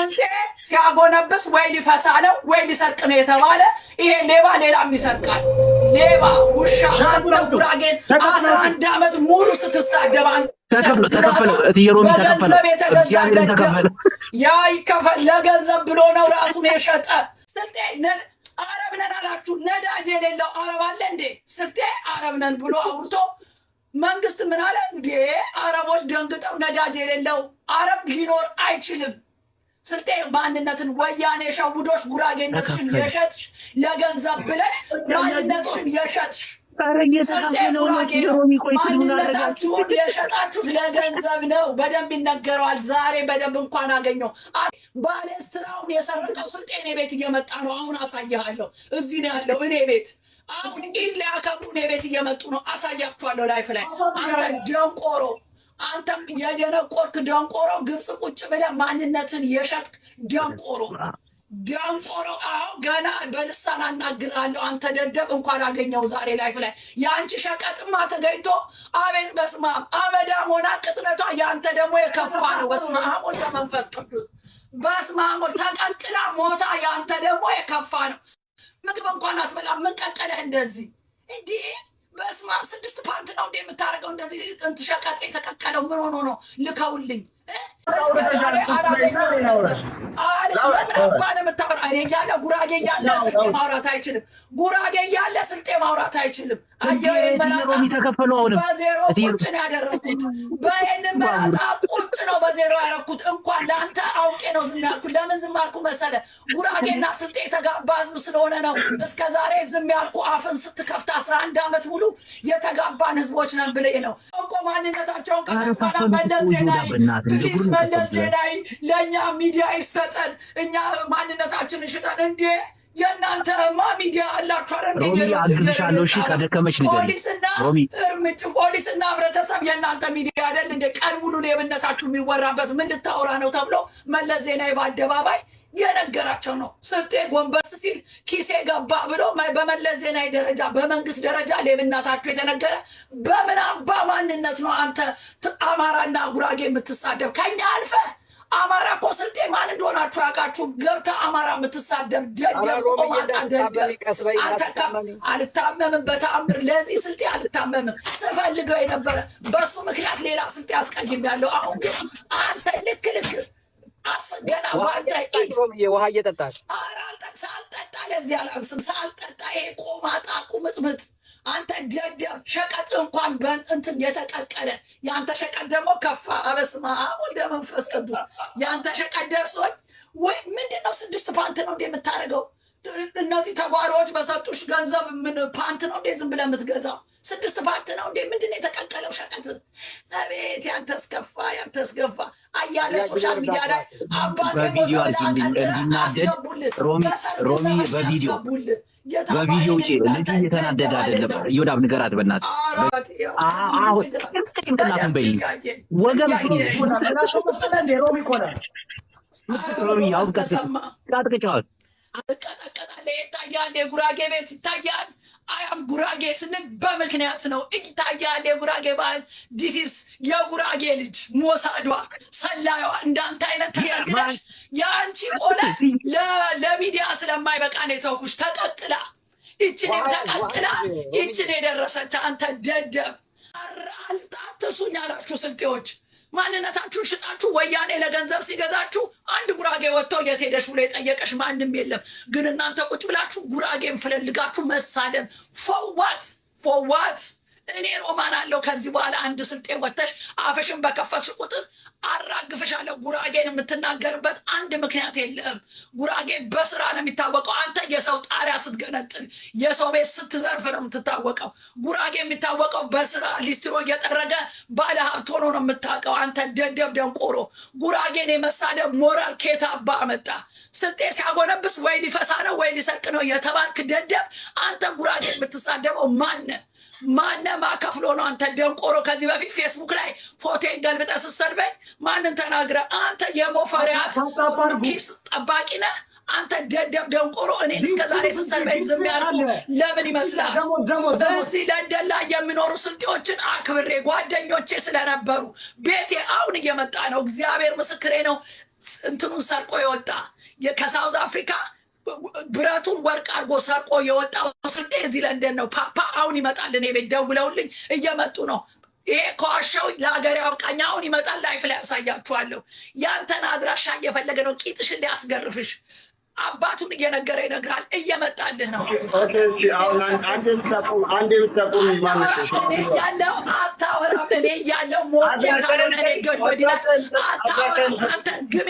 ስልጤ ሲያጎነብስ ወይ ሊፈሳ ነው ወይ ሊሰርቅ ነው የተባለ ይሄ ሌባ ሌላም ይሰርቃል። ሌባ ውሻ አንተ ጉራጌን 11 ዓመት ሙሉ ስትሳደብ በገንዘብ የተገዛ ያ ይከፈል ለገንዘብ ብሎ ነው ራሱን የሸጠ። ስልጤ አረብ ነን አላችሁ። ነዳጅ የሌለው አረብ አለ እንዴ? ስልጤ አረብ ነን ብሎ አውርቶ መንግስት ምን አለ እንዴ? አረቦች ደንግጠው ነዳጅ የሌለው አረብ ሊኖር አይችልም። ስልጤ ማንነትን ወያኔ ሸውዶሽ ጉራጌነትሽን የሸጥሽ ለገንዘብ ብለሽ ማንነትሽን የሸጥሽ ስልጤ ጉራጌ ነው። ማንነታችሁን የሸጣችሁት ለገንዘብ ነው። በደንብ ይነገረዋል። ዛሬ በደንብ እንኳን አገኘው። ባለስትራውን የሰረቀው ስልጤ እኔ ቤት እየመጣ ነው። አሁን አሳያለሁ። እዚህ ነው ያለው እኔ ቤት። አሁን ኢድ ሊያከብሩ እኔ ቤት እየመጡ ነው። አሳያችኋለሁ ላይፍ ላይ። አንተ ደንቆሮ፣ አንተም የደነቆርክ ደንቆሮ፣ ግብፅ ቁጭ ብለህ ማንነትን የሸጥክ ደንቆሮ ደንቆሮ። አዎ ገና በልሳን አናግራለሁ። አንተ ደደብ እንኳን አገኘው ዛሬ ላይፍ ላይ። የአንቺ ሸቀጥማ ተገኝቶ አቤት በስማም አመዳም ሆና ቅጥነቷ፣ የአንተ ደግሞ የከፋ ነው። በስማም ወደ መንፈስ ቅዱስ በስማም ተቀቅላ ሞታ፣ የአንተ ደግሞ የከፋ ነው። ምግብ እንኳን አትበላም። ምን ቀቀለህ እንደዚህ እንዲህ? በስማም 6 ፓንት ነው እንደ የምታደርገው እንደዚህ እንት ሸቀጥ የተቀቀለው ምን ሆኖ ነው? ልከውልኝ እኔ እያለ ጉራጌ እያለ ስልጤ ማውራት አይችልም። ጉራጌ እያለ ስልጤ ማውራት አይችልም። በዜሮ ቁጭ ነው ያደረኩት። በይህን መላጣ ቁጭ ነው በዜሮ ያደረኩት። እንኳን ለአንተ አውቄ ነው ዝም ያልኩት። ለምን ዝም ያልኩ መሰለ? ጉራጌና ስልጤ የተጋባ ህዝብ ስለሆነ ነው እስከ ዛሬ ዝም ያልኩ። አፍን ስትከፍት 11 ዓመት ሙሉ የተጋባን ህዝቦች ነን ብለህ ነው እኮ ማንነታቸውን ከሰባላ መለስ ዜናዊ ፕሊስ መለስ ዜናዊ ለእኛ ሚዲያ ይሰጠን። እኛ ማንነታችንን ሽጠን እንዴ የእናንተማ ሚዲያ አላችሁ አረ ፖሊስና ህብረተሰብ የእናንተ ሚዲያ አይደል እንደ ቀን ሙሉ ሌብነታችሁ የሚወራበት ምን ልታወራ ነው ተብሎ መለስ ዜናዊ በአደባባይ የነገራቸው ነው። ስልጤ ጎንበስ ሲል ኪሴ ገባ ብሎ በመለስ ዜናዊ ደረጃ በመንግስት ደረጃ ሌብነታችሁ የተነገረ በምን አባ ማንነት ነው አንተ አማራና ጉራጌ የምትሳደብ? ከኛ አልፈ አማራ እኮ ስልጤ ማን እንደሆናችሁ ያውቃችሁ። ገብተህ አማራ የምትሳደብ ደደብ ቆማጣ ደደብ። አንተ አልታመምም በተአምር ለዚህ ስልጤ አልታመምም። ስፈልገው የነበረ በሱ ምክንያት ሌላ ስልጤ አስቀይም ያለው። አሁን ግን አንተ ልክ አስገና ባንተ ውሃ እየጠጣች ሳልጠጣ ለዚህ አላንስም። ሳልጠጣ ይሄ ቆማጣ ቁምጥምጥ አንተ ደደብ ሸቀጥ እንኳን በእንትን የተቀቀለ የአንተ ሸቀጥ ደግሞ ከፋ። አበስማ ወልደ መንፈስ ቅዱስ የአንተ ሸቀጥ ደርሶኝ ወይ ምንድነው? 6 ፓንት ነው እንደ የምታደርገው? እነዚህ ተጓሪዎች በሰጡሽ ገንዘብ ምን ፓንት ነው እንደ ዝም ብለህ የምትገዛው? 6 ፓንት ነው እንደ ምንድን የተቀቀለው ሸቀጥ? አቤት ያንተስ ከፋ፣ ያንተስ ገፋ። አያለ ሶሻል ሚዲያ ላይ አባቴ ሞቶ ብለህ አቀንቅረህ አስገቡልህ። ሮሚ በቪዲዮ ውጪ ልጁ እየተናደደ አይደለም። ይወዳብ ንገራት በእናትህ አሁን ጭንቅላቱን በይ ወገብ ሮሚ አሁን ቀጥቅጫዋል። አልቀጠቀጣለህ ይታያል። የጉራጌ ቤት ይታያል። አያም ጉራጌ ስንል በምክንያት ነው። ይታያል የጉራጌ ባህል። ዲሲስ የጉራጌ ልጅ ሞሳዷ ሰላዩዋ እንዳንተ አይነት ተሰግደሽ የአንቺ ቆለት ለሚዲያ ስለማይበቃ ነው የተውኩሽ። ተቀቅላ ይችን ተቀቅላ ይችን የደረሰች አንተ ደደብ አልጣትሱኝ አላችሁ ስልጤዎች። ማንነታችሁን ሽጣችሁ ወያኔ ለገንዘብ ሲገዛችሁ አንድ ጉራጌ ወጥቶ የት ሄደሽ ብሎ የጠየቀሽ ማንም የለም። ግን እናንተ ቁጭ ብላችሁ ጉራጌን ፍለልጋችሁ መሳደብ ፎዋት እኔ ሮማን አለው። ከዚህ በኋላ አንድ ስልጤ ወጥተሽ አፍሽን በከፈትሽ ቁጥር አራግፍሻለሁ። ጉራጌን የምትናገርበት አንድ ምክንያት የለም። ጉራጌ በስራ ነው የሚታወቀው። አንተ የሰው ጣሪያ ስትገነጥል የሰው ቤት ስትዘርፍ ነው የምትታወቀው። ጉራጌ የሚታወቀው በስራ ሊስትሮ እየጠረገ ባለሀብት ሆኖ ነው የምታውቀው። አንተ ደደብ ደንቆሮ ጉራጌን የመሳደብ ሞራል ኬታ አባ መጣ? ስልጤ ሲያጎነብስ ወይ ሊፈሳ ነው ወይ ሊሰርቅ ነው የተባልክ ደደብ አንተ ጉራጌ የምትሳደበው ማነ ማከፍሎ ነው? አንተ ደንቆሮ ከዚህ በፊት ፌስቡክ ላይ ፎቶን ገልብጠህ ስትሰድበኝ ማንን ተናግረ? አንተ የሞፈሪያት ኪስ ጠባቂ ነህ አንተ ደደብ ደንቆሮ። እኔን እስከዛሬ ስትሰድበኝ ዝም ያልኩ ለምን ይመስላል? እዚህ ለንደን ላይ የሚኖሩ ስልጤዎችን አክብሬ ጓደኞቼ ስለነበሩ ቤቴ አሁን እየመጣ ነው። እግዚአብሔር ምስክሬ ነው። እንትኑን ሰርቆ የወጣ ከሳውዝ አፍሪካ ብረቱን ወርቅ አድርጎ ሰርቆ የወጣው ስልጤ እዚህ ለንደን ነው። ፓፓ አሁን ይመጣል። እኔ ቤት ደውለውልኝ እየመጡ ነው። ይሄ ከዋሻው ለሀገር ያውቃኝ። አሁን ይመጣል። ላይፍ ላይ ያሳያችኋለሁ። ያንተን አድራሻ እየፈለገ ነው ቂጥሽን ሊያስገርፍሽ። አባቱን እየነገረ ይነግራል። እየመጣልህ ነው። እኔ ያለው አታወራም። እኔ ያለው ሞቼ ካልሆነ እኔ ገድበድላ አታወራም። አንተን ግብ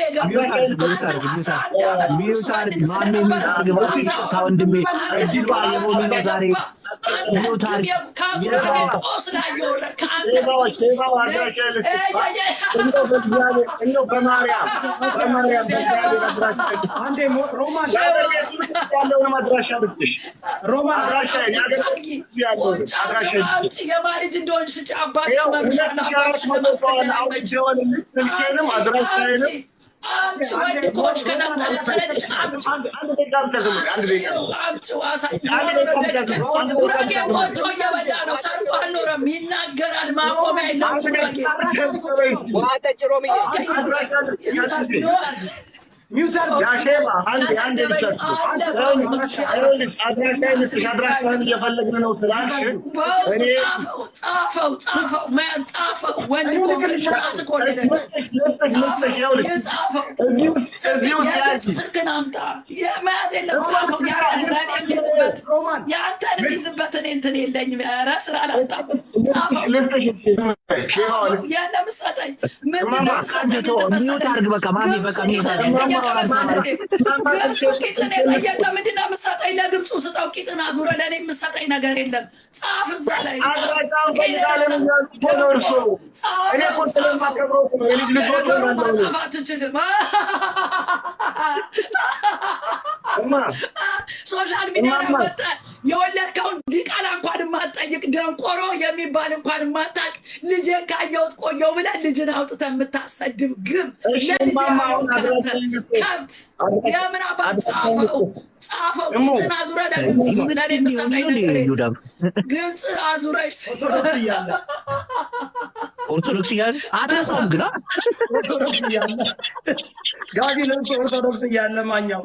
የማልጅ እንደሆን ስጭ አባት አምጪ ወንድ ኮች ከተጠለጠለች ጉራጌ ቆጮ እየበላ ነው። ሰርቆ አልኖረም። ይናገራል። ማቆሚያ የለውም። ስልክን አምጣ። መያዝ የለም። ጻፈው። የአንተን የሚይዝበትን እንትን የለኝም። ኧረ ስራ አላጣም። ጻፈው። የለም ሰጠኝ። ምንድን ነው የምትሰጠኝ? ለግብፁ ስጠው። ቂጥን አዙረ ለእኔ የምትሰጠኝ ነገር የለም። ጻፍ እዛ ላይ ጻፍ። አትችልም። ሶሻል ሚዲያ ላይ ወጣ የወለድከውን ዲቃላ እንኳን የማትጠይቅ ደንቆሮ የሚባል እንኳን የማታውቅ ልጄን ካየሁት ቆየሁ ብለህ ልጅን አውጥተህ የምታሰድብ ግብ ከብት የምን አባት ጻፈው። ቂጥን አዙረህ ለግብፅ ለእኔ የምትሰጠኝ ነገር የለም። ግብፅ አዙረሽ ኦርቶዶክስ እያለ አድረሰውም ግና ጋቢ ለብሶ ኦርቶዶክስ እያለ ማኛው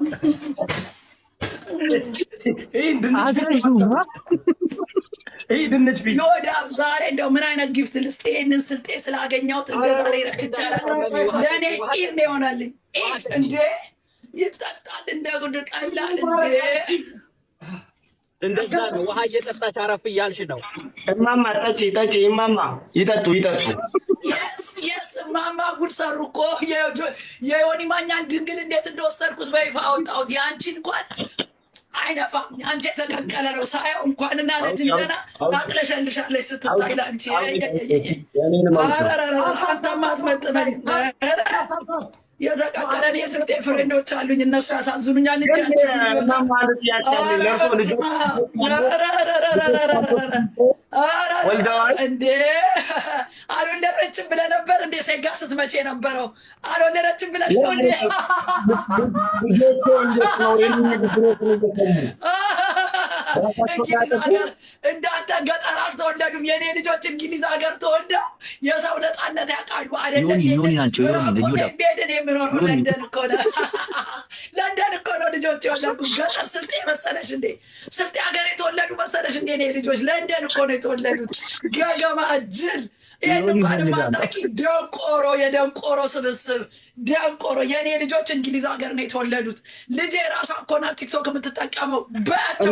ዮዳብ ዛሬ እንደው ምን አይነት ጊፍት ልስጥ? ይህንን ስልጤ ስላገኘሁት እንደ ዛሬ ረክቻለሁ። ለእኔ ኢድ ይሆናልኝ። ኢድ እንዴ ይጠጣል እንደ ጉድ ቀላል እንዴ እንደዛ ነው። ውሃ እየጠጣች አረፍ እያልሽ ነው። እማማ ጠጪ ጠጪ። እማማ ይጠጡ ይጠጡ። የስ እማማ ጉድ ሰሩ እኮ። የዮኒ ማኛን ድንግል እንዴት እንደወሰድኩት በይፋ አወጣሁት። የአንቺ እንኳን አይነፋም። አንቺ የተቀቀለ ነው ሳየው። እንኳንና ለድንገና ታቅለሸልሻለች ስትታይ ለአንቺ። አንተማ አትመጥነኝ። የተቀቀለን የስልጤ ፍሬንዶች አሉኝ። እነሱ ያሳዝኑኛል። እንዴ አልወለደችም ብለህ ነበር እንዴ? ሴጋ ስትመቼ ነበረው አልወለደችም ብለሽ ነው እንዴ? እንግሊዝ ሀገር እንዳንተ ገጠር አልተወለዱም። የኔ ልጆች እንግሊዝ ሀገር ተወልደው የሰው ነፃነት ያውቃሉ። አይደለም ቤድን የምኖረው ለንደን እኮ ነው። ለንደን እኮ ነው ልጆች የወለድኩ። ገጠር ስልጤ መሰለሽ እንዴ? ስልጤ ሀገር የተወለዱ መሰለሽ እንዴ? እኔ ልጆች ለንደን እኮ ነው የተወለዱት። ገገማ ጅል ይህን እንኳን ማታቂ ደንቆሮ፣ የደንቆሮ ስብስብ ደንቆሮ። የእኔ ልጆች እንግሊዝ ሀገር ነው የተወለዱት። ልጄ ራሷ እኮ ናት ቲክቶክ የምትጠቀመው። በያቸው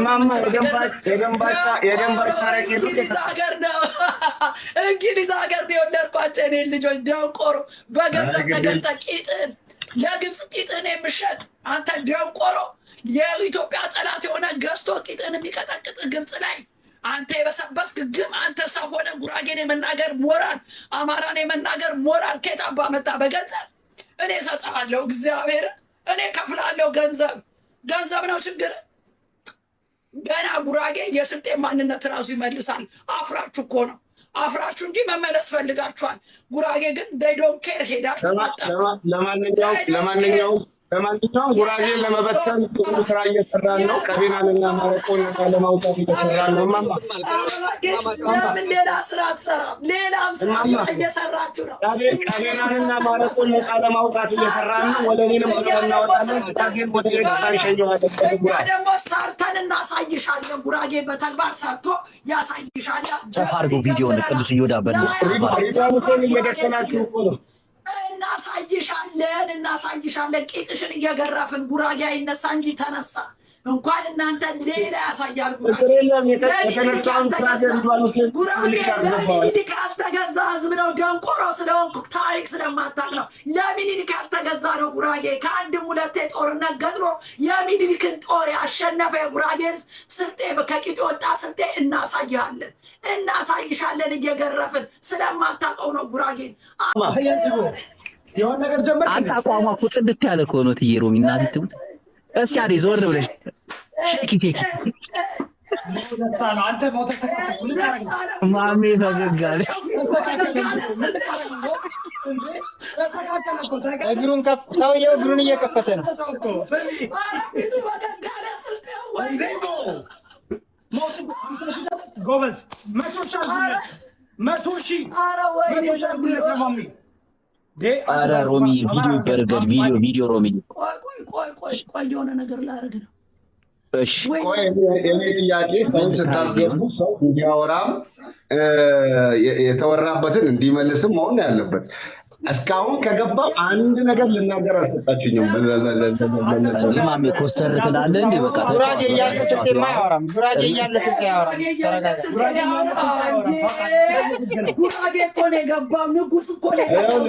እንግሊዝ ሀገር ነው እንግሊዝ ሀገር ነው የወለድኳቸው የእኔ ልጆች። ደንቆሮ በገንዘብ ተገዝተህ ቂጥን ለግብፅ ቂጥን የምሸጥ አንተ ደንቆሮ። የኢትዮጵያ ጠላት የሆነ ገዝቶ ቂጥን የሚቀጠቅጥ ግብፅ ላይ አንተ የበሰበስክ ግም። አንተ ሰው ሆነ ጉራጌን የመናገር ሞራል፣ አማራን የመናገር ሞራል ከየት አባ መጣ? በገንዘብ እኔ እሰጥሃለሁ። እግዚአብሔር እኔ ከፍላለሁ። ገንዘብ ነው ችግር። ገና ጉራጌ የስልጤ ማንነት ራሱ ይመልሳል። አፍራችሁ እኮ ነው አፍራችሁ እንጂ መመለስ ፈልጋችኋል። ጉራጌ ግን ዶንት ኬር። ሄዳችሁ ለማንኛውም ጉራጌን ለመበተን ጥሩ ስራ እየሰራን ነው። ቀቤናንና ማረቆን ለማውጣት እየሰራን ነው። ማማ ለምን ሌላ ስራ አትሰራም? ሌላም ስራ እየሰራችሁ ነው። ቀቤናንና ማረቆን ነፃ ለማውጣት እየሰራን ነው። ወደ ሌላም እናወጣለን። ጉራጌን ወደ ሌላ ታንሸኘዋለን። ደግሞ ሰርተን እናሳይሻለን። ጉራጌ በተግባር ሰርቶ ያሳይሻል። ሰፋ አድርጎ ቪዲዮ ቅዱስ እየወዳበል ሪባሙሴን እየደከናችሁ እኮ ነው። እናሳይሻለን። ቂጥሽን እየገረፍን ጉራጌ አይነሳ እንጂ ተነሳ። እንኳን እናንተ ሌላ ያሳያል። ጉራጌ ለሚኒሊክ ያልተገዛ ህዝብ ነው። ደንቆሮ ስለሆንኩ ታሪክ ስለማታቅ ነው። ለሚኒሊክ ያልተገዛ ነው ጉራጌ። ከአንድም ሁለቴ ጦርነት ገጥሞ የሚኒሊክን ጦር ያሸነፈ የጉራጌ ህዝብ ስልጤ ከቂጥ ወጣ ስልጤ እናሳይሻለን እየገረፍን። ስለማታውቀው ነው ጉራጌን። አንተ አቋሟ እኮ ጽድት ያለ እኮ ነው። ትዬ ሮሚ እናት ትሙት እስኪ አዴ ዞር ብለሽ ሼኪ ማሜ ፈገግ አለ። እግሩን ሰውዬው እግሩን እየከፈተ ነው። ጎበዝ 100 ሺህ ኧረ ሮሚ ቪዲዮ በርገድ ቪዲዮ ሮሚ ቆይ የሆነ ነገር ላደርግ ነው። እሺ ቆይ እኔ ጥያቄ ሰው ስታስገቡ ሰው እንዲያወራም የተወራበትን እንዲመልስም መሆን ያለበት። እስካሁን ከገባው አንድ ነገር ልናገር አልሰጣችሁኝም። ማሜ ኮስተር ትላለህ እንዴ? በቃ ጉራጌ እያለ ስልጤማ አያወራም። ጉራጌ እያለ ስልጤ አያወራም። ጉራጌ እኮ ነው የገባው። ንጉስ እኮ ነው የገባው።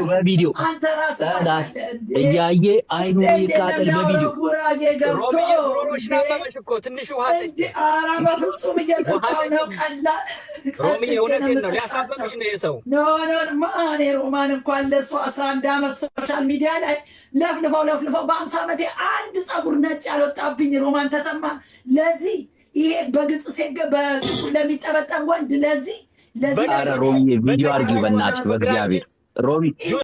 በቪዲዮ እያየ አይኑ ይቃጠል። በቪዲዮ ጉራጌ ገብቶ ትንሽ ውሃ በፍጹም እየጠጣሁ ነው። ቀላል ሊያሳበብሽ ነው የሰው እኔ ሮማን እንኳን ለእሱ 11 ዓመት ሶሻል ሚዲያ ላይ ለፍልፈው በ50 ዓመቴ አንድ ፀጉር ነጭ ያልወጣብኝ ሮማን ተሰማ። ለዚህ ይሄ በግልጽ በጥቁር ለሚጠበጠብ ወንድ ለዚህ ሮሚ ቪዲዮ አድርጊው በእናትህ በእግዚአብሔር ሮሚ